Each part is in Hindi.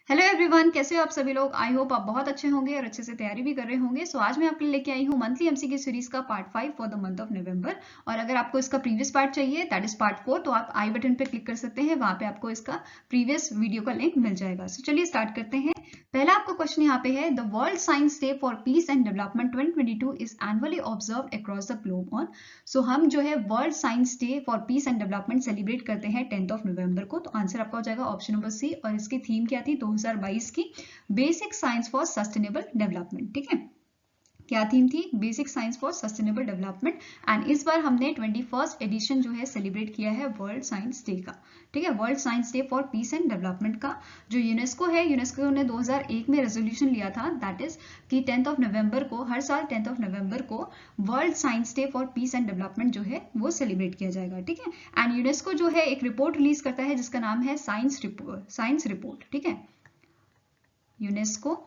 हेलो एवरीवन, कैसे हो आप सभी लोग। आई होप आप बहुत अच्छे होंगे और अच्छे से तैयारी भी कर रहे होंगे। सो आज मैं आपके लिए लेके आई हूँ मंथली एमसीक्यू सीरीज का part 5 for the month of नवंबर। और अगर आपको इसका प्रीवियस पार्ट चाहिए दैट इज पार्ट 4, तो आप आई बटन पे क्लिक कर सकते हैं, वहां पे आपको इसका प्रीवियस वीडियो का लिंक मिल जाएगा। सो चलिए स्टार्ट करते हैं। पहला आपको क्वेश्चन यहाँ पे है, the world science day for peace and development 2022 is annually observe across the globe on. So हम जो है world science day for peace and development celebrate करते हैं 10th ऑफ नवंबर को। तो आंसर आपका हो जाएगा ऑप्शन नंबर सी। और इसकी थीम क्या थी 2022 की, basic science for sustainable development. ठीक है, क्या थीम थी? Basic science for sustainable development. And इस बार हमने 21st एडिशन जो है सेलिब्रेट किया है वर्ल्ड साइंस डे का। ठीक है, world science day for peace and development का जो यूनेस्को है, यूनेस्को ने 2001 में रेजोल्यूशन लिया था दैट इज कि 10th ऑफ नवंबर को, हर साल 10th ऑफ नवंबर को world science day for peace and development जो है वो सेलिब्रेट किया जाएगा। ठीक है, एंड यूनेस्को जो है एक रिपोर्ट रिलीज करता है जिसका नाम है साइंस रिपोर्ट। ठीक है, यूनेस्को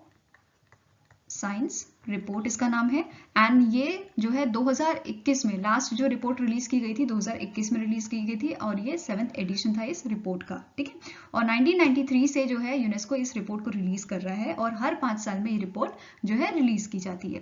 साइंस रिपोर्ट इसका नाम है। एंड ये जो है 2021 में लास्ट जो रिपोर्ट रिलीज की गई थी 2021 में रिलीज की गई थी, और ये 7th एडिशन था इस रिपोर्ट का। ठीक है, और 1993 से जो है यूनेस्को इस रिपोर्ट को रिलीज कर रहा है और हर 5 साल में ये रिपोर्ट जो है रिलीज की जाती है।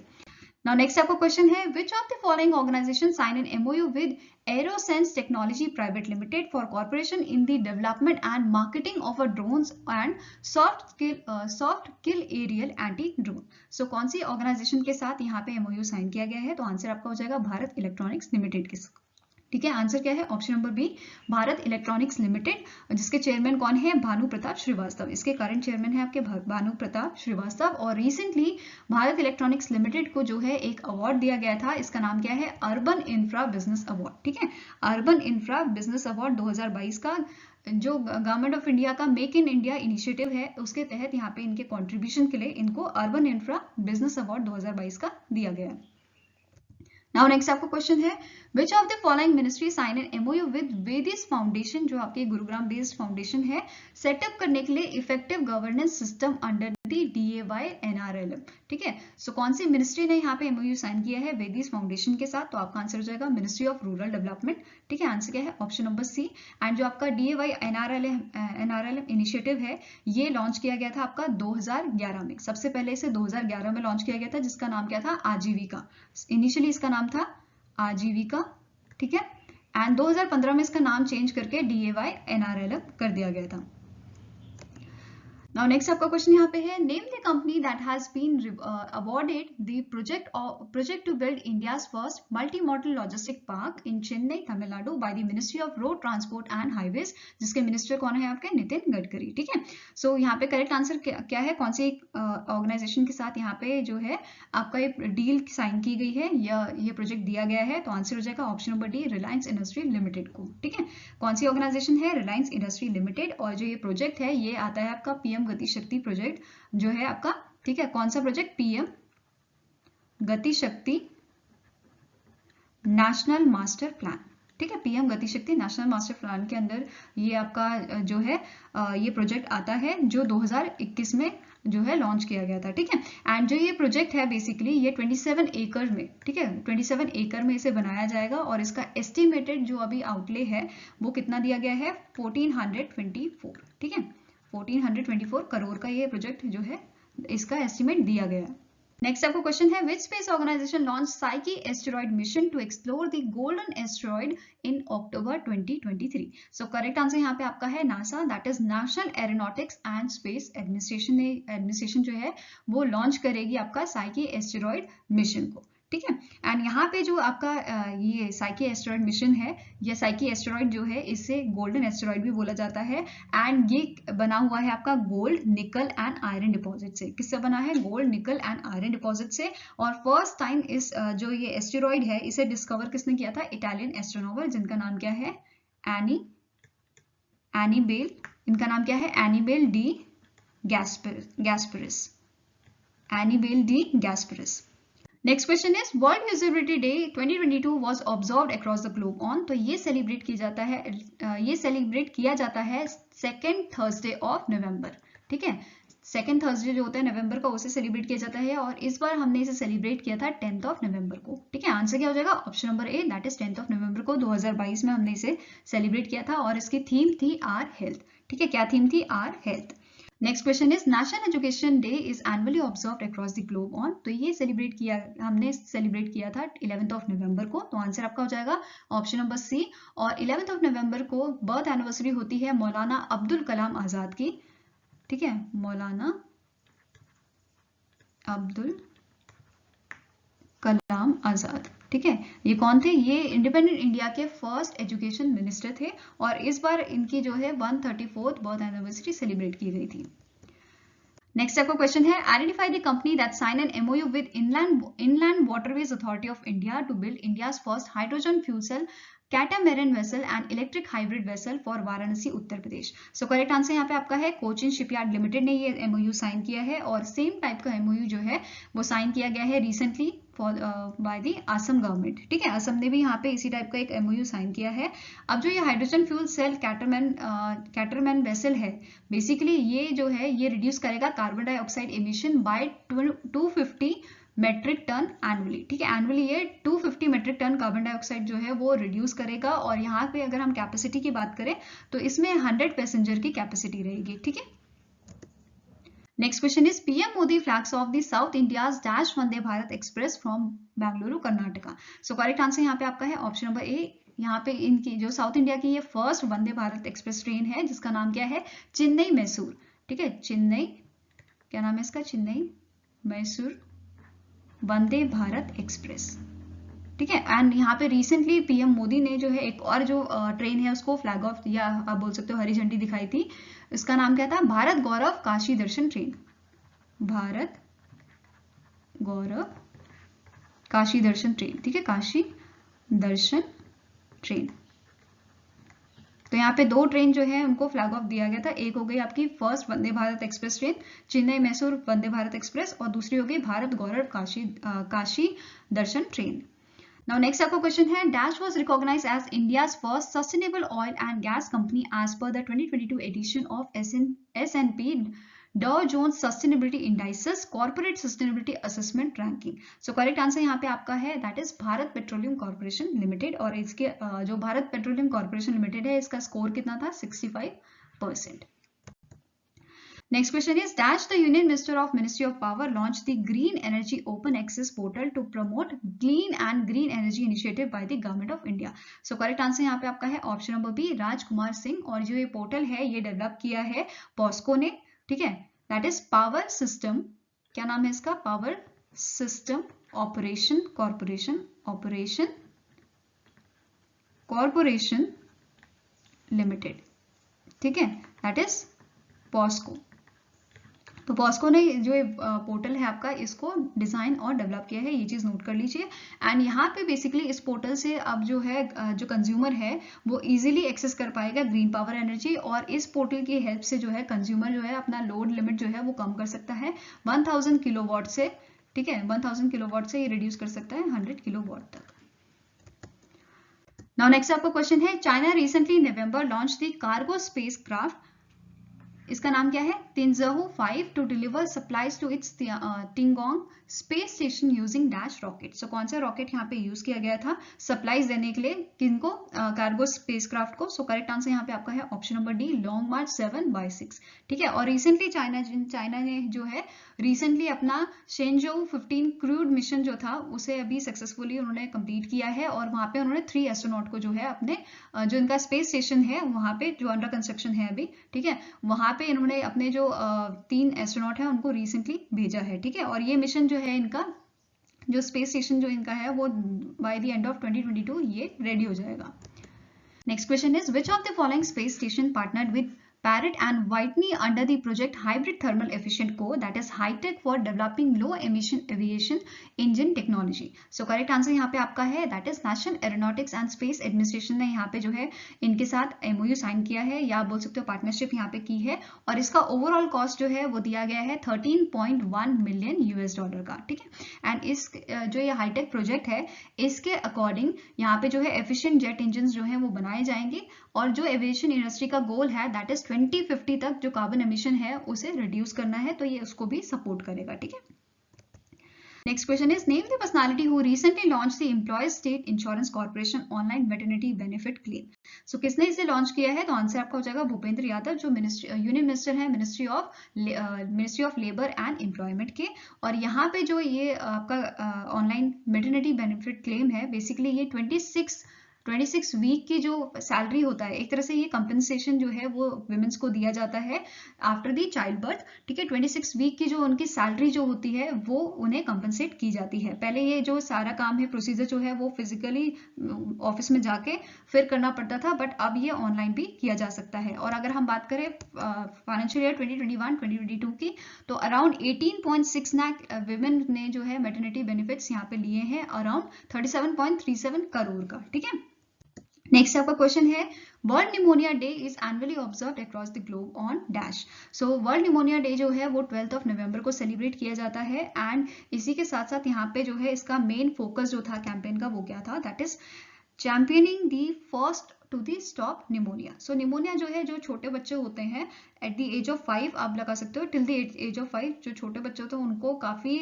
Now next आपका क्वेश्चन है, which of the following organization sign an MOU with Aerosense Technology Private Limited for cooperation in the development and marketing of a drones and soft kill aerial anti drone। So कौन सी ऑर्गेनाइजेशन के साथ यहाँ पे MOU साइन किया गया है? तो आंसर आपका हो जाएगा भारत इलेक्ट्रॉनिक्स लिमिटेड के साथ। ठीक है, आंसर क्या है? Option number B, Bharat electronics limited, जिसके चेयरमैन कौन है? भानु प्रताप श्रीवास्तव। इसके करंट चेयरमैन है आपके भानु प्रताप श्रीवास्तव। और रिसेंटली भारत इलेक्ट्रॉनिक्स लिमिटेड को जो है एक अवार्ड दिया गया था, इसका नाम क्या है? Urban infra business award. ठीक है, अर्बन इंफ्रा बिजनेस अवार्ड 2022 का, जो गवर्नमेंट ऑफ इंडिया का मेक इन इंडिया इनिशिएटिव है उसके तहत यहाँ पे इनके कॉन्ट्रीब्यूशन के लिए इनको अर्बन इंफ्रा बिजनेस अवार्ड 2022 का दिया गया है। नाउ नेक्स्ट आपको क्वेश्चन है, which of the following ministry sign an MoU with Vedis foundation, जो आपके गुरुग्राम बेस्ड फाउंडेशन है, सेटअप करने के लिए effective governance system under the DAY NRLM। ठीक है, सो कौन सी मिनिस्ट्री ने यहाँ पे एमओयू साइन किया है वेदिस फाउंडेशन के साथ? तो आपका आंसर हो जाएगा मिनिस्ट्री ऑफ रूरल डेवलपमेंट। ठीक है, आंसर क्या है? Option number C. एंड जो आपका DAY NRLM इनिशिएटिव है, ये लॉन्च किया गया था आपका 2011 में। सबसे पहले इसे 2011 में लॉन्च किया गया था, जिसका नाम क्या था? आजीविका। इनिशियली इसका नाम था आजीविका। ठीक है, एंड 2015 में इसका नाम चेंज करके DAY NRLM कर दिया गया था। Now next आपका क्वेश्चन यहाँ पे है, name the company that has been awarded the project to build India's first multi modal logistic park in Chennai Tamil Nadu by the ministry of road transport and highways, जिसके मिनिस्टर कौन है आपके? नितिन गडकरी। ठीक है, सो यहाँ पे करेक्ट आंसर क्या है? कौन सी ऑर्गेनाइजेशन के साथ यहाँ पे जो है आपका ये डील साइन की गई है या ये प्रोजेक्ट दिया गया है? तो आंसर हो जाएगा option number D, Reliance industry limited को। ठीक है, कौन सी ऑर्गेनाइजेशन है? Reliance industry limited. और जो ये प्रोजेक्ट है ये आता है आपका PM गति शक्ति प्रोजेक्ट जो है आपका। ठीक है, कौन सा प्रोजेक्ट? PM गति शक्ति नेशनल मास्टर प्लान। ठीक है, PM गति शक्ति नेशनल मास्टर प्लान के अंदर ये आपका जो है ये प्रोजेक्ट आता है, जो 2021 में जो है लॉन्च किया गया था। ठीक है, एंड जो ये प्रोजेक्ट है बेसिकली ये 27 एकड़ में, ठीक है, 27 एकड़ में इसे बनाया जाएगा। और इसका एस्टिमेटेड जो अभी आउटले है वो कितना दिया गया है? 1424। ठीक है, 1424 करोड़ का ये प्रोजेक्ट जो है इसका एस्टिमेट दिया गया है। नेक्स्ट आपको क्वेश्चन है, which space organisation launch Psyche asteroid mission to explore the golden asteroid in October 2023। So correct answer यहाँ पे आपका है NASA, that is National Aeronautics and Space Administration जो है वो लॉन्च करेगी आपका साइकी एस्टेरॉइड मिशन को। ठीक है, एंड यहाँ पे जो आपका ये साइकी एस्टेरॉइड मिशन है, या साइकी एस्टेरॉइड जो है इसे गोल्डन एस्टेरॉइड भी बोला जाता है। एंड ये बना हुआ है आपका गोल्ड, निकल एंड आयरन डिपॉजिट से। किससे बना है? गोल्ड, निकल एंड आयरन डिपॉजिट से। और फर्स्ट टाइम इस जो ये एस्टेरॉइड है इसे डिस्कवर किसने किया था? इटालियन एस्ट्रोनॉमर, जिनका नाम क्या है? एनीबेल। इनका नाम क्या है? Annabel de Gasparis. Annabel de Gasparis. Next question is, world usability day 2022 was observed across the globe on. तो ये सेलिब्रेट किया जाता है सेकेंड थर्सडे ऑफ नवंबर। ठीक है, सेकेंड थर्सडे जो होता है नवंबर का उसे सेलिब्रेट किया जाता है, और इस बार हमने इसे सेलिब्रेट किया था 10th ऑफ नवंबर को। ठीक है, आंसर क्या हो जाएगा? Option number A, that is 10th of November को 2022 में हमने इसे सेलिब्रेट किया था, और इसकी थीम थी आर हेल्थ। ठीक है, क्या थीम थी? Our health. Next question is national education day is annually observed across the globe on, तो ये हमने सेलिब्रेट किया था 11 नवंबर को, तो आंसर आपका हो जाएगा ऑप्शन नंबर सी। और 11 नवंबर को बर्थ एनिवर्सरी होती है मौलाना अब्दुल कलाम आजाद की, ठीक है, मौलाना अब्दुल कलाम आजाद, ठीक है। ये कौन थे? ये इंडिपेंडेंट इंडिया के फर्स्ट एजुकेशन मिनिस्टर थे और इस बार इनकी जो है 134th बर्थ एनिवर्सरी सेलिब्रेट की गई थी। नेक्स्ट आपका क्वेश्चन है, identify the company that sign an MoU with Inland Waterways Authority of India to build India's first hydrogen fuel cell catamaran vessel and electric hybrid vessel for Varanasi Uttar Pradesh. So correct answer यहाँ पे आपका है कोचिन शिपयार्ड लिमिटेड ने ये एमओयू साइन किया है और सेम टाइप का एमओयू जो है वो साइन किया गया है recently by the Assam government, ठीक है। असम ने भी यहाँ पे इसी टाइप का एक एमओयू साइन किया है। अब जो ये hydrogen fuel cell catamaran vessel है, बेसिकली ये जो है ये रिड्यूस करेगा carbon dioxide emission by 250 metric ton annually, ठीक है। एनुअली ये 250 मेट्रिक टन कार्बन डाइऑक्साइड जो है वो रिड्यूस करेगा और यहाँ पे अगर हम कैपेसिटी की बात करें तो इसमें 100 पैसेंजर की कैपेसिटी रहेगी, ठीक है। Next question is PM Modi flags of the south India's dash Vande Bharat express from Bengaluru Karnataka. So correct answer यहाँ पे आपका है ऑप्शन नंबर ए। यहाँ पे इनकी जो साउथ इंडिया की ये first Vande Bharat express train है जिसका नाम क्या है? चेन्नई मैसूर, ठीक है। चेन्नई, क्या नाम है इसका? चेन्नई मैसूर वंदे भारत एक्सप्रेस, ठीक है। एंड यहाँ पे रिसेंटली पीएम मोदी ने जो है एक और जो ट्रेन है उसको फ्लैग ऑफ या आप बोल सकते हो हरी झंडी दिखाई थी। इसका नाम क्या था? भारत गौरव काशी दर्शन ट्रेन, भारत गौरव काशी दर्शन ट्रेन, ठीक है, काशी दर्शन ट्रेन। तो यहाँ पे दो ट्रेन जो है उनको फ्लैग ऑफ दिया गया था। एक हो गई आपकी first Vande Bharat express train Chennai Mysore Vande Bharat express और दूसरी हो गई भारत गौरव काशी दर्शन ट्रेन। Now next आपका क्वेश्चन है, Dash was recognized as India's first sustainable oil and gas company as per the 2022 edition of S&P Dow Jones Sustainability Indices Corporate Sustainability Assessment Ranking। So correct answer यहाँ पे आपका है that is Bharat petroleum corporation limited और इसके जो भारत पेट्रोलियम कॉर्पोरेशन लिमिटेड है इसका स्कोर कितना था? 65%। Next question is, Dash the Union Minister of Ministry of Power launched the Green Energy Open Access Portal to promote clean and green energy initiative by the Government of India। So correct answer यहाँ पे आपका है option number B Rajkumar Singh और जो ये पोर्टल है ये डेवलप किया है पॉस्को ने, ठीक है। दैट इज पावर सिस्टम, क्या नाम है इसका? Power system operation corporation limited, ठीक है, दैट इज पॉस्को। तो पॉस्को ने जो पोर्टल है आपका इसको डिजाइन और डेवलप किया है, ये चीज नोट कर लीजिए। एंड यहाँ पे बेसिकली इस पोर्टल से अब जो है जो कंज्यूमर है वो इजीली एक्सेस कर पाएगा ग्रीन पावर एनर्जी और इस पोर्टल की हेल्प से जो है कंज्यूमर जो है अपना लोड लिमिट जो है वो कम कर सकता है 1000 किलोवाट से, ठीक है, 1000 किलोवाट से ये रिड्यूस कर सकता है 100 किलोवाट तक। नाउ नेक्स्ट आपका क्वेश्चन है, China recently November launch the cargo space craft, इसका नाम क्या है? Tianzhou 5 to deliver supplies to its Tiangong space station using dash rocket. सो कौन सा रॉकेट यहाँ पे यूज किया गया था सप्लाईज देने के लिए? किनको? कार्गो स्पेसक्राफ्ट को। सो करेक्ट आंसर यहाँ पे आपका है ऑप्शन नंबर डी लॉन्ग मार्च 7/6, ठीक है। और रिसेंटली चाइना ने जो है रिसेंटली अपना शेंजोउ 15 क्रूड मिशन जो था उसे अभी सक्सेसफुली उन्होंने कंप्लीट किया है और वहां पे उन्होंने 3 एस्ट्रोनॉट को जो है अपने जो इनका स्पेस स्टेशन है वहां पे जो अंडर कंस्ट्रक्शन है अभी, ठीक है, वहां पे इन्होंने अपने जो 3 एस्ट्रोनॉट है उनको रिसेंटली भेजा है, ठीक है। और ये मिशन जो है इनका जो स्पेस स्टेशन जो इनका है वो बाय द एंड ऑफ 2022 ये रेडी हो जाएगा। Next question is, which of the following space station partnered with Parrot and Whitney under the project Hybrid Thermal Efficient Co, that is HITEC for developing low emission aviation engine technology। So correct answer यहाँ पे आपका है that is National Aeronautics and Space Administration ने यहाँ पे जो है इनके साथ MOU साइन किया है या बोल सकते हो पार्टनरशिप यहाँ पे की है और इसका ओवरऑल कॉस्ट जो है वो दिया गया है $13.1 मिलियन का, ठीक है। एंड इस जो ये हाईटेक प्रोजेक्ट है इसके अकॉर्डिंग यहाँ पे जो है एफिशिएंट जेट इंजन जो है वो बनाए जाएंगे और जो एविएशन इंडस्ट्री का गोल है दैट इज 2050 तक जो कार्बन एमिशन है उसे रिड्यूस करना है, तो ये उसको भी सपोर्ट करेगा, ठीक है। Next question is name the personality who recently launch the employees state insurance corporation online maternity benefit claim. So किसने इसे लॉन्च किया है? तो आंसर आपका हो जाएगा भूपेंद्र यादव, जो यूनियन मिनिस्टर है ministry of labour and employment के। और यहाँ पे जो ये आपका ऑनलाइन मैटरनिटी बेनिफिट क्लेम है, बेसिकली ये 26 वीक की जो सैलरी होता है, एक तरह से ये कंपनसेशन जो है वो विमेंस को दिया जाता है आफ्टर दी चाइल्ड बर्थ। ठीक है, 26 वीक की जो उनकी सैलरी जो होती है वो उन्हें कंपनसेट की जाती है। पहले ये जो सारा काम है, प्रोसीजर जो है वो फिजिकली ऑफिस में जाके फिर करना पड़ता था, बट अब ये ऑनलाइन भी किया जा सकता है। और अगर हम बात करें फाइनेंशियल ईयर 2021-2022 की, तो अराउंड 18.6 लाख विमेन ने जो है मैटरनिटी बेनिफिट्स यहाँ पे लिए हैं, अराउंड 37.37 करोड़ का। ठीक है, नेक्स्ट आपका क्वेश्चन है world pneumonia day is annually observed across the globe on dash. So world pneumonia day जो है वो 12 नवंबर को सेलिब्रेट किया जाता है। एंड इसी के साथ साथ यहाँ पे जो है इसका मेन फोकस जो था कैंपेन का वो क्या था? That is championing the first to the stop pneumonia. So pneumonia जो है, जो छोटे बच्चे होते हैं एट द एज ऑफ 5, आप लगा सकते हो टिल द एज ऑफ 5, जो छोटे बच्चे होते हैं उनको काफी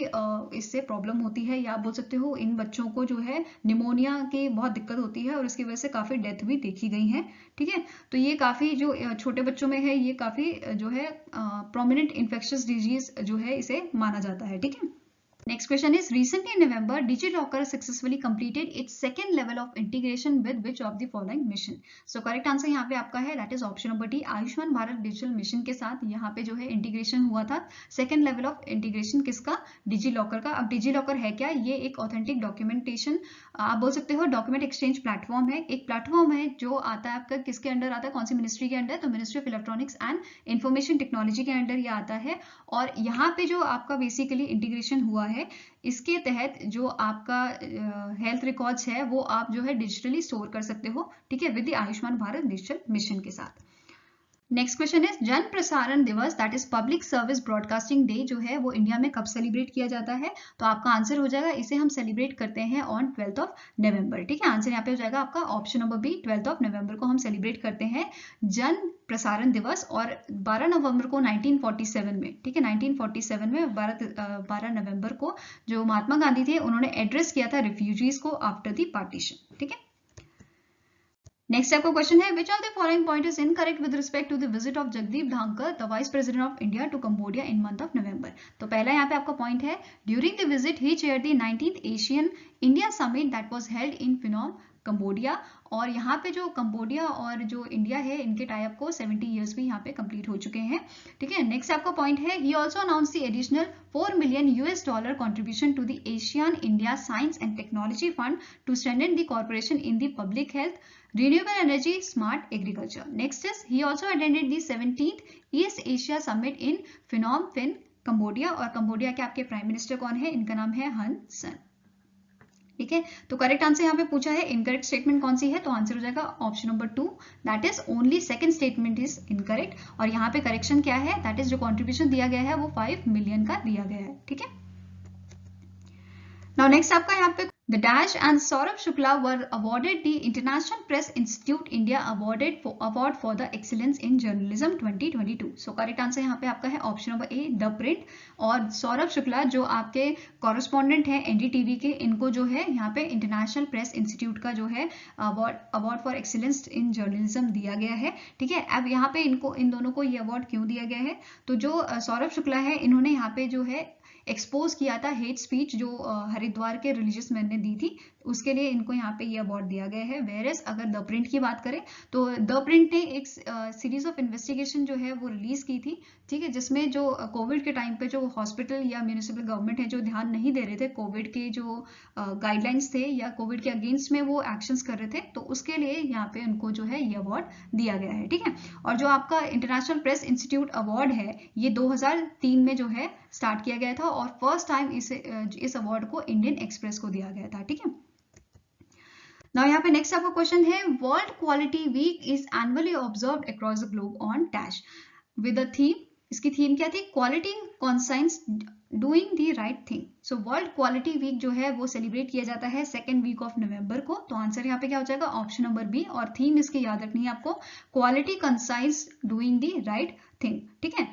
इससे प्रॉब्लम होती है, या आप बोल सकते हो इन बच्चों को जो है निमोनिया की बहुत दिक्कत होती है और इसकी वजह से काफी डेथ भी देखी गई है। ठीक है, तो ये काफी जो छोटे बच्चों में है, ये काफी जो है प्रोमिनेंट इन्फेक्शियस डिजीज जो है इसे माना जाता है। ठीक है, next question is recently in November DigiLocker successfully completed its second level of integration with which of the following mission? So correct answer यहाँ पे आपका है that is option number D, Ayushman Bharat digital mission के साथ यहाँ पे जो है इंटीग्रेशन हुआ था। सेकेंड लेवल ऑफ इंटीग्रेशन किसका? डिजीलॉकर का। अब डिजीलॉकर है क्या? ये एक ऑथेंटिक डॉक्यूमेंटेशन, आप बोल सकते हो डॉक्यूमेंट एक्सचेंज प्लेटफॉर्म है। एक प्लेटफॉर्म है जो आता है आपका किसके अंडर आता है, कौन सी मिनिस्ट्री के अंडर? तो ministry of electronics and information technology के अंडर ये आता है। और यहाँ पे जो आपका बेसिकली इंटीग्रेशन हुआ है, इसके तहत जो आपका हेल्थ रिकॉर्ड्स है वो आप जो है डिजिटली स्टोर कर सकते हो। ठीक है, with Ayushman Bharat digital mission के साथ। नेक्स्ट क्वेश्चन है जन प्रसारण दिवस that is public service broadcasting day जो है वो इंडिया में कब सेलिब्रेट किया जाता है? तो आपका आंसर हो जाएगा इसे हम सेलिब्रेट करते हैं ऑन 12 नवंबर। ठीक है, आंसर यहाँ पे हो जाएगा आपका ऑप्शन नंबर बी, 12 नवंबर को हम सेलिब्रेट करते हैं जन प्रसारण दिवस। और 12 नवंबर को 1947 में, ठीक है 1947 में 12 नवंबर को जो महात्मा गांधी थे उन्होंने एड्रेस किया था रिफ्यूजीज को आफ्टर द पार्टीशन। ठीक है, नेक्स्ट आपका क्वेश्चन है which of the following point is incorrect with respect to the visit of Jagdeep Dhankhar the vice president of India to Cambodia in month of November. तो पहला यहाँ पे आपका पॉइंट है during the visit he chair the 19th Asian India summit that was held in Phnom Cambodia. और यहाँ पे जो कंबोडिया और जो इंडिया है इनके टाइप को 70 ईयर्स भी यहाँ पे कंप्लीट हो चुके हैं। ठीक है, नेक्स्ट आपका पॉइंट है he also announce the additional $4 million contribution to the ASEAN India science and technology fund to strengthen the corporation in the public health renewable energy smart agriculture. Next is he also attended the 17th East Asia Summit in Phnom Penh, Cambodia। और कंबोडिया के आपके प्राइम मिनिस्टर कौन है? इनका नाम है हन सन। ठीक है, तो करेक्ट आंसर यहाँ पे पूछा है इनकरेक्ट स्टेटमेंट कौन सी है? तो आंसर हो जाएगा option number 2, that is only second statement is incorrect. और यहाँ पे करेक्शन क्या है? दैट इज जो कॉन्ट्रीब्यूशन दिया गया है वो 5 मिलियन का दिया गया है। ठीक है, नाउ नेक्स्ट आपका यहाँ पे The Dash and Saurabh Shukla were awarded the International Press Institute India Award for the Excellence in Journalism 2022. So correct answer यहाँ पे आपका है option number A, the print. और सौरभ शुक्ला जो आपके कॉरेस्पॉन्डेंट हैं एनडीटीवी के, इनको जो है यहाँ पे इंटरनेशनल प्रेस इंस्टीट्यूट का जो है award for excellence in journalism दिया गया है। ठीक है, अब यहाँ पे इन दोनों को ये अवार्ड क्यों दिया गया है? तो जो सौरभ शुक्ला है इन्होंने यहाँ पे जो है एक्सपोज किया था हेट स्पीच जो हरिद्वार के रिलीजियस मैन ने दी थी, उसके लिए इनको यहाँ पे ये अवार्ड दिया गया है। वेयरएज अगर द प्रिंट की बात करें तो द प्रिंट ने एक सीरीज ऑफ इन्वेस्टिगेशन जो है वो रिलीज की थी। ठीक है, जिसमें जो कोविड के टाइम पे जो हॉस्पिटल या म्यूनिसिपल गवर्नमेंट है जो ध्यान नहीं दे रहे थे कोविड के जो गाइडलाइंस थे या कोविड के अगेंस्ट में वो एक्शंस कर रहे थे, तो उसके लिए यहाँ पे उनको जो है ये अवार्ड दिया गया है। ठीक है, और जो आपका इंटरनेशनल प्रेस इंस्टीट्यूट अवार्ड है ये 2003 में जो है स्टार्ट किया गया था और फर्स्ट टाइम इस अवार्ड को इंडियन एक्सप्रेस को दिया गया था। ठीक है, नाउ यहाँ पे नेक्स्ट आपका क्वेश्चन है world quality week is annually observed across the globe on dash with a theme. इसकी थीम क्या थी? Quality conscience doing the right thing. So world quality week जो है वो सेलिब्रेट किया जाता है 2nd वीक ऑफ नवंबर को। तो आंसर यहाँ पे क्या हो जाएगा? Option number B. और थीम इसकी याद रखनी है आपको, quality conscience doing the right thing. ठीक है,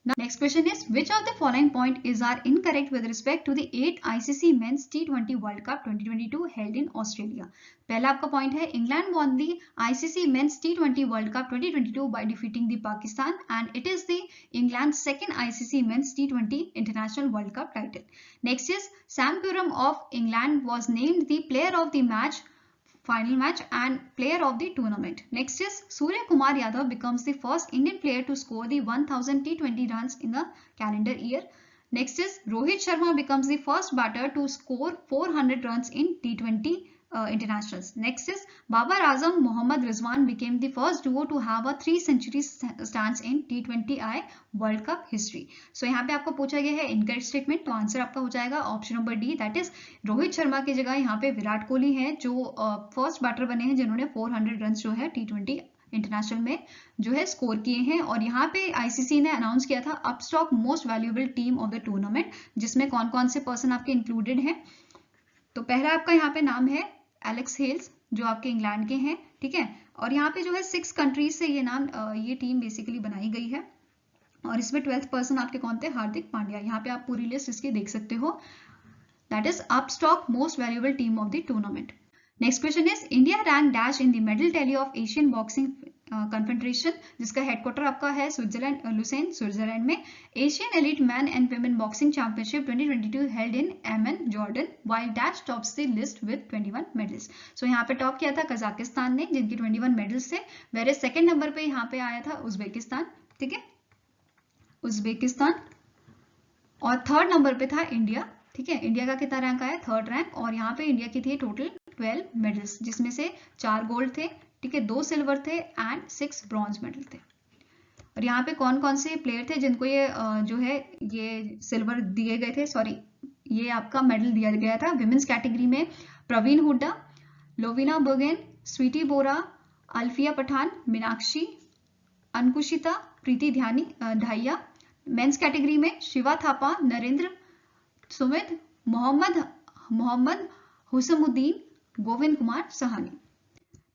Next question is, which of the following point is are incorrect with respect to the 8th ICC Men's T20 World Cup 2022 held in Australia? पहला आपका पॉइंट है, England won the ICC Men's T20 World Cup 2022 by defeating the Pakistan, and it is the England's second ICC Men's T20 International World Cup title. Next is, Sam Curran of England was named the player of the match, final match, and player of the tournament. Next is, Surya Kumar Yadav becomes the first Indian player to score the 1000 T20 runs in a calendar year. Next is, Rohit Sharma becomes the first batter to score 400 runs in T20 internationals. Next is, Babar Azam Mohammad Rizwan became the first duo to have a 3 century stance in T20I World Cup history. So यहाँ पे आपको पूछा गया है इनकरेक्ट स्टेटमेंट, तो आंसर आपका हो जाएगा option number D, that is Rohit Sharma की जगह यहाँ पे विराट कोहली हैं जो फर्स्ट बैटर बने हैं जिन्होंने 400 रन जो है T20 इंटरनेशनल में जो है स्कोर किए हैं। और यहाँ पे आईसीसी ने अनाउंस किया था Upstox most valuable team of the tournament, जिसमें कौन कौन से पर्सन आपके इंक्लूडेड हैं। तो पहला आपका यहाँ पे नाम है एलेक्स हेल्स जो आपके इंग्लैंड के हैं, ठीक है। और यहाँ पे जो है 6 कंट्रीज से ये टीम बेसिकली बनाई गई है, और इसमें 12th पर्सन आपके कौन थे, हार्दिक पांड्या। यहाँ पे आप पूरी लिस्ट इसकी देख सकते हो, that is Upstox most valuable team of the tournament. Next question is, India rank dash in the medal tally of Asian boxing confederation, जिसका हेडक्वार्टर आपका है स्विट्जरलैंड, लुसेन स्विट्जरलैंड में। Asian elite man and women boxing championship 2022 held in Amman Jordan, while dash tops the list with 21 medals. So यहाँ पे टॉप किया था कजाकिस्तान ने जिनकी 21 मेडल्स थे, वेरे सेकेंड नंबर पे यहाँ पे आया था उज्बेकिस्तान, ठीक है, उज्बेकिस्तान। और थर्ड नंबर पे था इंडिया, ठीक है। इंडिया का कितना रैंक आया, थर्ड रैंक, और यहाँ पे इंडिया की थी टोटल 12 मेडल्स, जिसमें से 4 गोल्ड थे, ठीक है, 2 सिल्वर थे एंड 6 ब्रॉन्ज मेडल थे। और यहाँ पे कौन कौन से प्लेयर थे जिनको ये जो है ये सिल्वर दिए गए थे, सॉरी ये आपका मेडल दिया गया था। विमेंस कैटेगरी में प्रवीण हुड्डा, लोविना बर्गेन, स्वीटी बोरा, अल्फिया पठान, मीनाक्षी, अंकुशिता, प्रीति ढाइया। मेंस कैटेगरी में शिवा थापा, नरेंद्र, सुमित, मोहम्मद हुसमुद्दीन, गोविंद कुमार सहानी।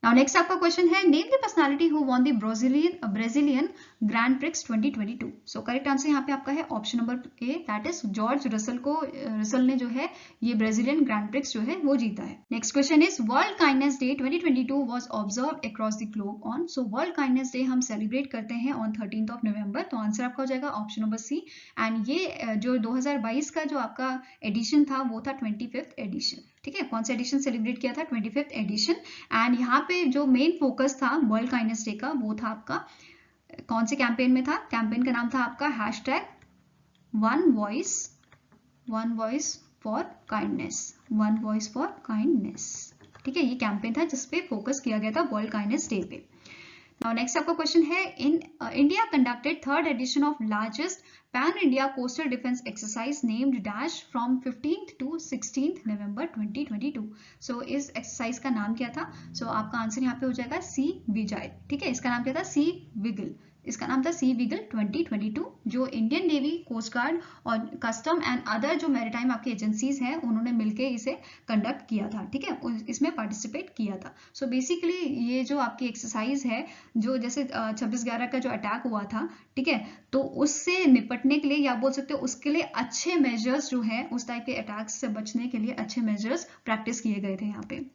Now next आपका क्वेश्चन है, name the personality who won the Brazilian grand prix 2022। सो करेक्ट आंसर यहाँ पे आपका है option number A, that is George Russell ने जो है ये ब्राजीलियन ग्रैंड प्रिक्स जो है वो जीता है। Next question is, world kindness day 2022 was observed across the globe on. So world kindness day हम सेलिब्रेट करते हैं ऑन 13th ऑफ नवंबर, तो आंसर आपका हो जाएगा ऑप्शन नंबर सी। एंड ये जो 2022 का जो आपका एडिशन था वो था 25th एडिशन, ठीक है। कौन सा एडिशन सेलिब्रेट किया था, 25th एडिशन। एंड यहाँ पे जो मेन फोकस था वर्ल्ड काइंडनेस डे का वो था आपका कौन से कैंपेन में था, कैंपेन का नाम था आपका #1 वॉइस फॉर काइंडनेस, ठीक है। ये कैंपेन था जिसपे फोकस किया गया था वर्ल्ड काइंडनेस डे पे। Now next आपका क्वेश्चन है, in India conducted 3rd edition of largest pan India coastal defence exercise named dash from 15th to 16th November 2022। सो इस एक्सरसाइज का नाम क्या था, सो आपका आंसर यहाँ पे हो जाएगा सी विजय, ठीक है। इसका नाम क्या था, सी विगल, इसका नाम था सी विगल 2022, जो इंडियन नेवी, कोस्ट गार्ड और कस्टम एंड अदर जो मैरीटाइम आपकी एजेंसीज हैं उन्होंने मिलकर इसे कंडक्ट किया था, ठीक है, इसमें पार्टिसिपेट किया था। सो बेसिकली ये जो आपकी एक्सरसाइज है, जो जैसे 26/11 का जो अटैक हुआ था, ठीक है, तो उससे निपटने के लिए या बोल सकते हो उसके लिए अच्छे मेजर्स जो है, उस टाइप के अटैक्स से बचने के लिए अच्छे मेजर्स प्रैक्टिस किए गए थे यहाँ पे।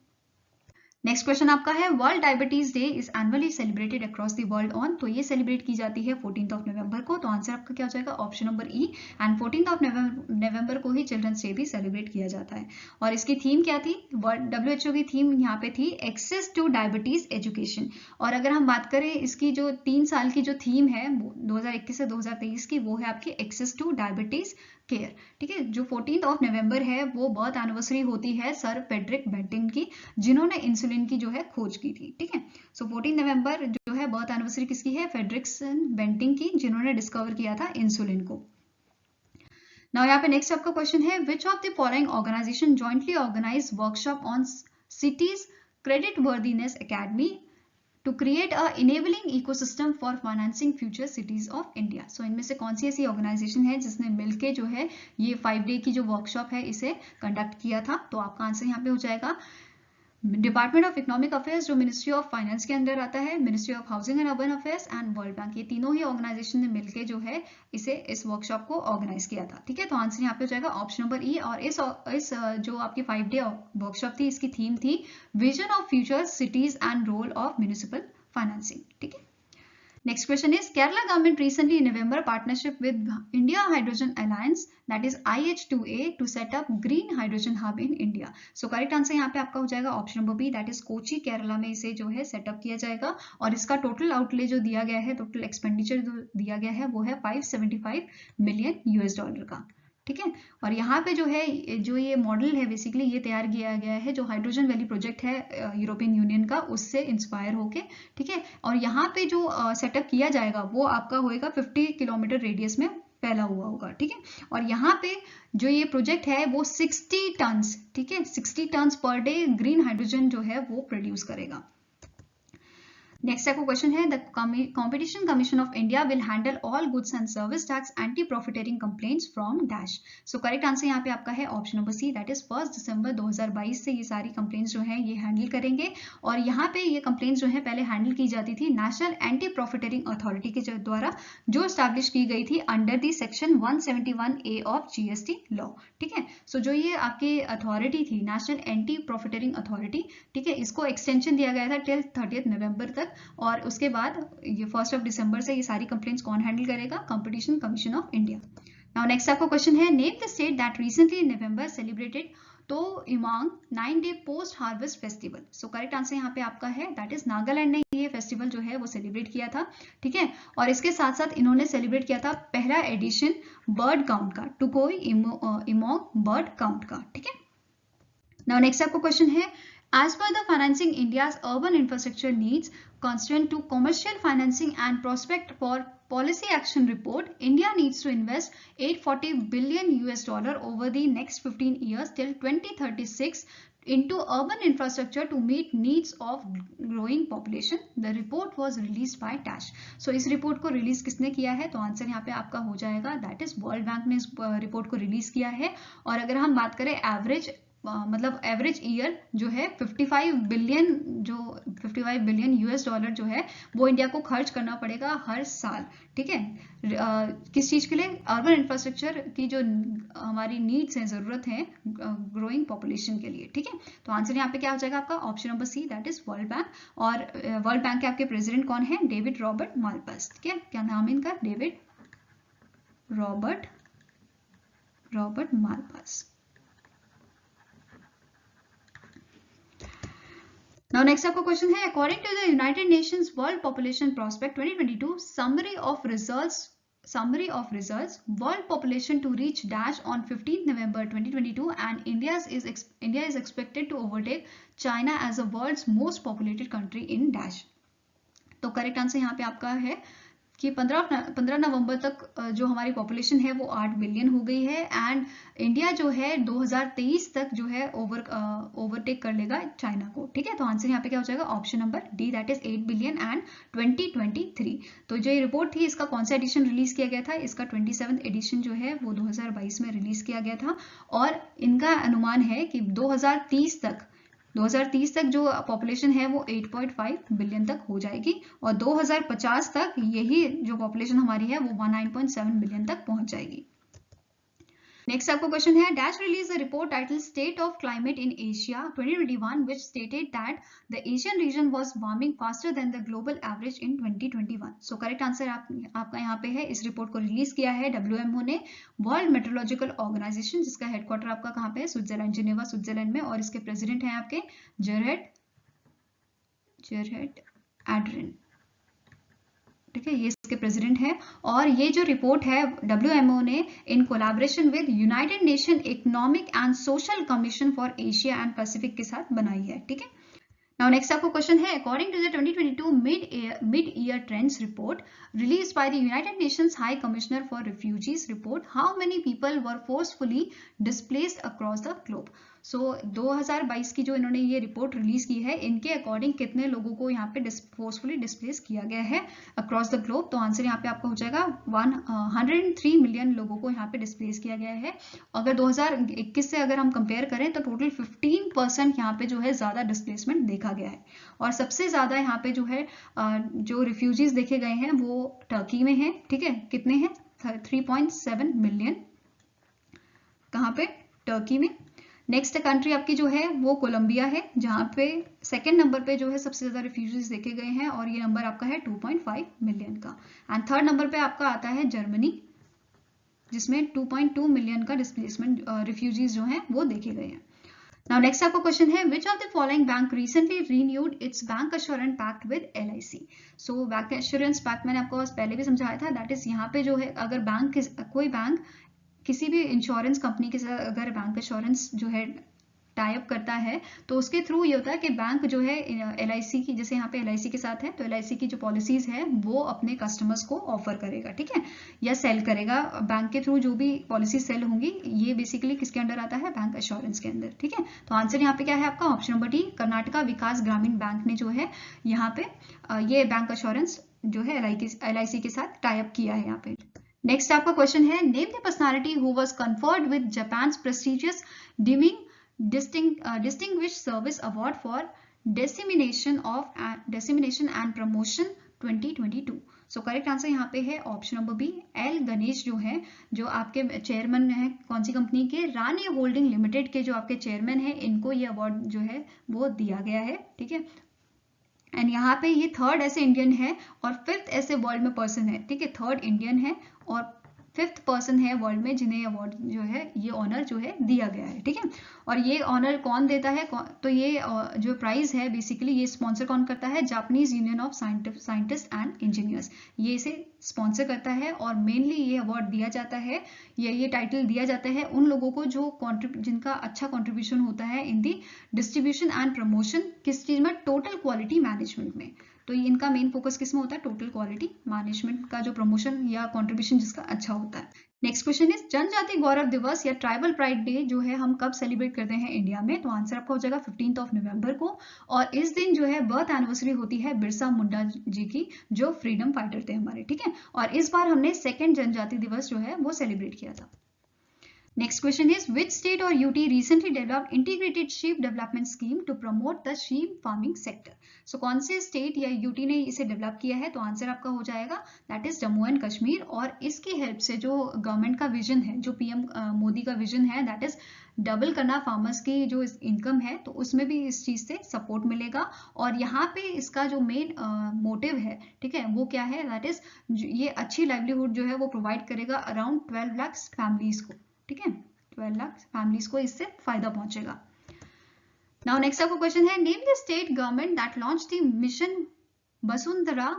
नेक्स्ट क्वेश्चन आपका है, world diabetes day is annually celebrated across the world on. तो ये सेलिब्रेट की जाती है 14th ऑफ नवंबर को, तो आंसर आपका क्या हो जाएगा, option number E. And 14th of November को ही चिल्ड्रंस डे भी सेलिब्रेट किया जाता है। और इसकी थीम क्या थी, WHO की थीम यहाँ पे थी एक्सेस टू डायबिटीज एजुकेशन। और अगर हम बात करें इसकी जो 3 साल की जो थीम है 2021 से 2023 की, वो है आपकी एक्सेस टू डायबिटीज केयर, ठीक है। जो 14th ऑफ नवंबर है वो बर्थ एनिवर्सरी होती है सर फ्रेडरिक बेंटिंग की, जिन्होंने इंसुलिन की जो है खोज की थी, ठीक है। सो 14 नवंबर जो है बर्थ एनिवर्सरी किसकी है, फ्रेडरिक बेंटिंग की, जिन्होंने डिस्कवर किया था इंसुलिन को। नाउ यहाँ पे नेक्स्ट आपका क्वेश्चन है, which of the following organisation jointly organise workshop on cities creditworthiness academy to create a enabling ecosystem for financing future cities of India। So इनमें से कौन सी ऐसी ऑर्गेनाइजेशन है जिसने मिलके जो है ये 5 डे की जो वर्कशॉप है इसे कंडक्ट किया था, तो आपका आंसर यहाँ पे हो जाएगा डिपार्टमेंट ऑफ इकोनॉमिक अफेयर्स जो मिनिस्ट्री ऑफ फाइनेंस के अंदर आता है, ministry of housing and urban affairs and world bank, ये तीनों ही ऑर्गेनाइजेशन ने मिलकर जो है इस वर्कशॉप को ऑर्गेनाइज किया था। ठीक है, तो आंसर यहाँ पे हो जाएगा ऑप्शन नंबर ई। और इस जो आपकी 5 डे वर्कशॉप थी, इसकी थीम थी vision of future cities and role of municipal financing. ठीक है, next question is Kerala government recently in November partnership with India Hydrogen Alliance, that is IH2A, to set up green hydrogen hub in India. So correct answer यहाँ पे आपका हो जाएगा option number B, that is Kochi, Kerala में इसे जो है सेटअप किया जाएगा। और इसका टोटल आउटले जो दिया गया है, टोटल एक्सपेंडिचर जो दिया गया है वो है $575 मिलियन का। ठीक है, और यहाँ पे जो है जो ये मॉडल है बेसिकली ये तैयार किया गया है जो हाइड्रोजन वैली प्रोजेक्ट है यूरोपियन यूनियन का, उससे इंस्पायर होके। ठीक है, और यहाँ पे जो सेटअप किया जाएगा वो आपका होएगा 50 किलोमीटर रेडियस में फैला हुआ होगा। ठीक है, और यहाँ पे जो ये प्रोजेक्ट है वो 60 टन्स, ठीक है, 60 turns per day green hydrogen जो है वो प्रोड्यूस करेगा। नेक्स्ट आपको क्वेश्चन है the competition commission of India will handle all goods and service tax anti profiteering complaints from dash. So correct answer यहाँ पे आपका है option number C, that is 1 दिसंबर 2022 से ये सारी कंप्लेंट्स जो है ये हैंडल करेंगे। और यहाँ पे ये कंप्लेंट्स जो है पहले हैंडल की जाती थी नेशनल एंटी प्रॉफिटेरिंग अथॉरिटी के द्वारा, जो स्टैब्लिश की गई थी under the section 171A of GST law. ठीक है, सो जो ये आपकी अथॉरिटी थी नेशनल एंटी प्रॉफिटेरिंग अथॉरिटी, ठीक है, इसको एक्सटेंशन दिया गया था टिल 30 नवंबर तक। और उसके बाद ये 1 दिसंबर से ये सारी कंप्लेंट्स कौन हैंडल करेगा? Competition commission of India. Now next आपको क्वेश्चन है name the state that recently in November celebrated तो इमांग 9-day पोस्ट हार्वेस्ट फेस्टिवल। सो करेक्ट आंसर यहाँ पे आपका है दैट इज नागालैंड ने ये फेस्टिवल जो है वो सेलिब्रेट किया था। ठीक है, और इसके साथ साथ इन्होंने सेलिब्रेट किया था पहला एडिशन बर्ड काउंट का, टुकोई इमोंग बर्ड काउंट का। ठीक है, नाउ नेक्स्ट आपको क्वेश्चन है as per the financing India's urban infrastructure needs constituent to commercial financing and prospect for policy action report, India needs to invest $840 billion over the next 15 years till 2036 into urban infrastructure to meet needs of growing population. The report was released by Dash. So इस रिपोर्ट को रिलीज किसने किया है? तो आंसर यहाँ पे आपका हो जाएगा दैट इज वर्ल्ड बैंक ने इस रिपोर्ट को रिलीज किया है। और अगर हम बात करें एवरेज मतलब एवरेज ईयर जो है 55 बिलियन यूएस डॉलर जो है वो इंडिया को खर्च करना पड़ेगा हर साल। ठीक है, किस चीज के लिए? अर्बन इंफ्रास्ट्रक्चर की जो हमारी नीड्स हैं, जरूरत है ग्रोइंग पॉपुलेशन के लिए। ठीक है, तो आंसर यहाँ पे क्या हो जाएगा आपका option number C, that is World Bank. और वर्ल्ड बैंक के आपके प्रेसिडेंट कौन है? David Robert Malpass. ठीक है, क्या नाम है इनका? David Robert Malpass. Now next आपका क्वेश्चन है according to the United Nations World Population Prospect 2022 summary of results world population to reach dash on 15th November 2022 and India is expected to overtake China as the world's most populated country in dash। तो करेक्ट आंसर यहाँ पे आपका है कि 15 नवंबर तक जो हमारी पॉपुलेशन है वो 8 बिलियन हो गई है एंड इंडिया जो है 2023 तक जो है ओवरटेक कर लेगा चाइना को। ठीक है, तो आंसर यहाँ पे क्या हो जाएगा? Option number D, that is 8 billion and 2023। तो जो ये रिपोर्ट थी इसका कौन सा एडिशन रिलीज किया गया था? इसका 27th एडिशन जो है वो 2022 में रिलीज किया गया था। और इनका अनुमान है कि 2030 तक जो पॉपुलेशन है वो 8.5 बिलियन तक हो जाएगी और 2050 तक यही जो पॉपुलेशन हमारी है वो 19.7 बिलियन तक पहुंच जाएगी। नेक्स्ट आपको क्वेश्चन है dash release the report title state of climate in Asia 2021 which stated that the Asian region was warming faster than the global average in 2021। So correct answer आपका यहाँ पे है। इस रिपोर्ट को रिलीज किया है WMO ने, वर्ल्ड मेट्रोलॉजिकल ऑर्गेनाइजेशन, जिसका हेडक्वार्टर आपका कहाँ पे है? स्विट्जरलैंड, जिनेवा स्विट्जरलैंड में। और इसके प्रेसिडेंट हैं आपके जेरेड एड्रिन। ठीक है, ये इसके प्रेसिडेंट है। और ये जो रिपोर्ट है WMO ने in collaboration with United Nation Economic and Social Commission for Asia and Pacific के साथ बनाई है। ठीक है, नाउ नेक्स्ट आपको क्वेश्चन है according to the 2022 mid year trends report release by the United Nations High Commissioner for Refugees report, how many people were forcefully displaced across the globe. So 2022 की जो इन्होंने ये रिपोर्ट रिलीज की है, इनके अकॉर्डिंग कितने लोगों को यहाँ पे फोर्सफुली डिस्प्लेस किया गया है अक्रॉस द ग्लोब। तो आंसर यहाँ पे आपका हो जाएगा 103 मिलियन लोगों को यहाँ पे डिस्प्लेस किया गया है। अगर 2021 से अगर हम कंपेयर करें तो टोटल 15% यहाँ पे जो है ज्यादा डिस्प्लेसमेंट देखा गया है। और सबसे ज्यादा यहाँ पे जो है जो रिफ्यूजीज देखे गए हैं वो टर्की में है, ठीक है। कितने हैं? 3.7 मिलियन, कहाँ पे? टर्की में। नेक्स्ट कंट्री आपकी जो है वो कोलंबिया है, जहां पे सेकंड नंबर पे जो है सबसे ज्यादा रिफ्यूजीज देखे गए हैं और ये नंबर आपका है 2.5 मिलियन का। एंड थर्ड नंबर पे आपका आता है जर्मनी, जिसमें 2.2 मिलियन का डिस्प्लेसमेंट रिफ्यूजीज जो हैं वो देखे गए हैं। Now next आपका क्वेश्चन है which of the following bank recently renewed its bank assurance pact with LIC? So bancassurance pact मैंने आपको पहले भी समझाया था, दैट इज यहाँ पे जो है अगर बैंक कोई बैंक किसी भी इंश्योरेंस कंपनी के साथ अगर बैंक इंश्योरेंस जो है टाई अप करता है तो उसके थ्रू ये होता है कि बैंक जो है LIC की, जैसे यहाँ पे LIC के साथ है तो LIC की जो पॉलिसीज है वो अपने कस्टमर्स को ऑफर करेगा, ठीक है, या सेल करेगा। बैंक के थ्रू जो भी पॉलिसी सेल होंगी ये बेसिकली किसके अंडर आता है? बैंक इंश्योरेंस के अंदर, ठीक है। तो आंसर यहाँ पे क्या है आपका? ऑप्शन नंबर डी, कर्नाटका विकास ग्रामीण बैंक ने जो है यहाँ पे ये बैंक इंश्योरेंस जो है LIC के साथ टाई अप किया है यहाँ पे। नेक्स्ट आपका क्वेश्चन है name the personality who was conferred with Japan's prestigious Deming distinguished service award for dissemination and promotion 2022। सो करेक्ट आंसर यहाँ पे है option number B, L Ganesh जो है, जो आपके चेयरमैन है कौन सी कंपनी के? रानी होल्डिंग लिमिटेड के जो आपके चेयरमैन है, इनको ये अवार्ड जो है वो दिया गया है, ठीक है। एंड यहाँ पे ये थर्ड ऐसे इंडियन है और फिफ्थ ऐसे वर्ल्ड में पर्सन है, ठीक है। थर्ड इंडियन है और फिफ्थ पर्सन है वर्ल्ड में जिन्हें अवार्ड जो है ये ऑनर जो है दिया गया है, ठीक है। और ये ऑनर कौन देता है? तो ये जो प्राइज है बेसिकली ये स्पॉन्सर कौन करता है? Japanese union of scientist and engineers, ये इसे स्पॉन्सर करता है। और मेनली ये अवार्ड दिया जाता है या ये टाइटल दिया जाता है उन लोगों को जो जिनका अच्छा कॉन्ट्रीब्यूशन होता है इन दी डिस्ट्रीब्यूशन एंड प्रमोशन, किस चीज में? टोटल क्वालिटी मैनेजमेंट में। तो इनका मेन फोकस किस में होता है? टोटल क्वालिटी मैनेजमेंट का जो प्रमोशन या कंट्रीब्यूशन जिसका अच्छा होता है। नेक्स्ट क्वेश्चन इज जनजाति गौरव दिवस या ट्राइबल प्राइड डे जो है हम कब सेलिब्रेट करते हैं इंडिया में? तो आंसर आपका हो जाएगा 15 नवंबर को। और इस दिन जो है बर्थ एनिवर्सरी होती है बिरसा मुंडा जी की, जो फ्रीडम फाइटर थे हमारे, ठीक है। और इस बार हमने सेकेंड जनजाति दिवस जो है वो सेलिब्रेट किया था। Next question is which state or UT recently developed integrated sheep development scheme to promote the sheep farming sector? So कौन से स्टेट या UT ने इसे डेवलप किया है? तो आंसर आपका हो जाएगा that is Jammu and Kashmir. और इसकी हेल्प से जो गवर्नमेंट का विजन है, जो PM मोदी का विजन है, दैट इज डबल करना फार्मर्स की जो इनकम है, तो उसमें भी इस चीज से सपोर्ट मिलेगा। और यहाँ पे इसका जो मेन मोटिव है, ठीक है, वो क्या है? दैट इज ये अच्छी लाइवलीहुड जो है वो प्रोवाइड करेगा अराउंड 12 लाख फैमिलीज को, ठीक है। 12 लाख फैमिलीज को इससे फायदा पहुंचेगा। नाउ नेक्स्ट आपका क्वेश्चन है name the state government that launch the mission Basundhara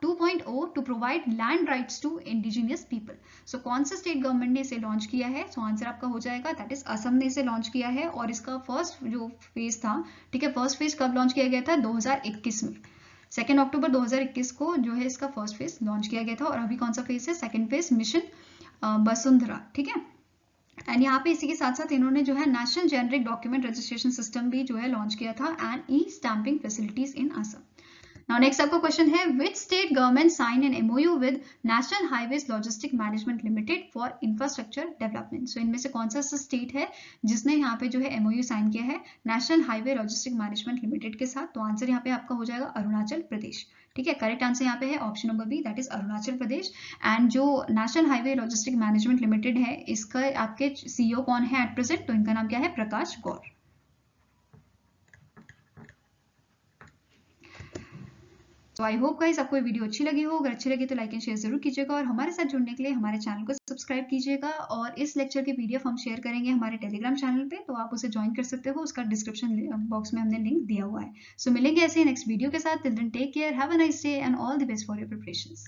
2.0 to provide land rights to indigenous people. So कौन सा स्टेट गवर्नमेंट ने इसे लॉन्च किया है? सो आंसर आपका हो जाएगा दैट इज असम ने इसे लॉन्च किया है। और इसका फर्स्ट जो फेज था, ठीक है, फर्स्ट फेज कब लॉन्च किया गया था? 2021 में, 2 अक्टूबर 2021 को जो है इसका फर्स्ट फेज लॉन्च किया गया था। और अभी कौन सा फेज है? सेकेंड फेज मिशन वसुंधरा, ठीक है। एंड यहाँ पे इसी के साथ साथ इन्होंने जो है national generic document registration system भी जो है लॉन्च किया था and e stamping facilities in Assam. Now next आपका क्वेश्चन है which state government sign an MOU with national highways logistic management limited for infrastructure development. So इनमें से कौन सा स्टेट है जिसने यहाँ पे जो है MOU साइन किया है national highway logistic management limited के साथ? तो आंसर यहाँ पे आपका हो जाएगा अरुणाचल प्रदेश, ठीक है। करेक्ट आंसर यहाँ पे है option number B, that is Arunachal Pradesh. And जो national highway logistic management limited है, इसका आपके CEO कौन है एट प्रेजेंट? तो इनका नाम क्या है? प्रकाश गौर। तो आई होप गाइस आपको ये वीडियो अच्छी लगी हो। अगर अच्छी लगी तो लाइक एंड शेयर जरूर कीजिएगा और हमारे साथ जुड़ने के लिए हमारे चैनल को सब्सक्राइब कीजिएगा। और इस लेक्चर की PDF हम शेयर करेंगे हमारे टेलीग्राम चैनल पे, तो आप उसे ज्वाइन कर सकते हो, उसका डिस्क्रिप्शन बॉक्स में हमने लिंक दिया हुआ है। सो मिलेंगे ऐसे नेक्स्ट वीडियो के साथ। Till then take care, have a nice day and all the best for your preparations.